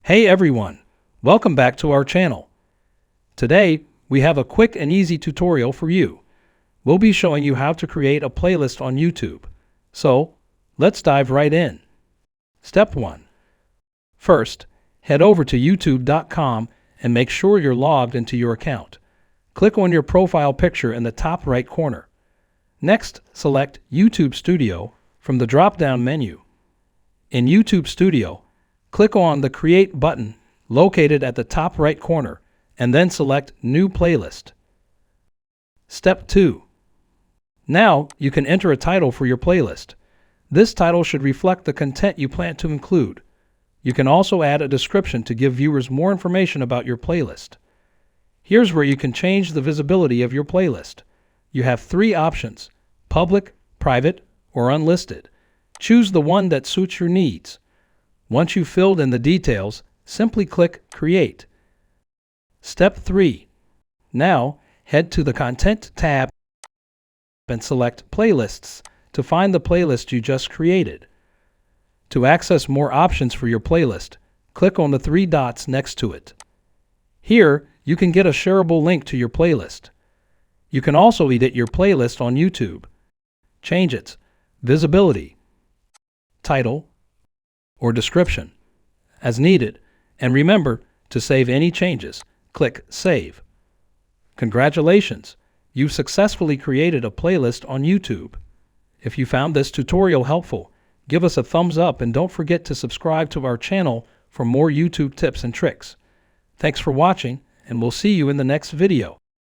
Hey everyone, welcome back to our channel. Today, we have a quick and easy tutorial for you. We'll be showing you how to create a playlist on YouTube. So, let's dive right in. Step 1. First, head over to youtube.com and make sure you're logged into your account. Click on your profile picture in the top right corner. Next, select YouTube Studio from the drop-down menu. In YouTube Studio, click on the Create button located at the top right corner and then select New Playlist. Step 2. Now you can enter a title for your playlist. This title should reflect the content you plan to include. You can also add a description to give viewers more information about your playlist. Here's where you can change the visibility of your playlist. You have 3 options: public, private, or unlisted. Choose the one that suits your needs. Once you've filled in the details, simply click Create. Step 3. Now, head to the Content tab and select Playlists to find the playlist you just created. To access more options for your playlist, click on the 3 dots next to it. Here, you can get a shareable link to your playlist. You can also edit your playlist on YouTube. Change its visibility, title, or description as needed, and remember to save any changes. Click Save. Congratulations! You've successfully created a playlist on YouTube. If you found this tutorial helpful, give us a thumbs up and don't forget to subscribe to our channel for more YouTube tips and tricks. Thanks for watching, and we'll see you in the next video.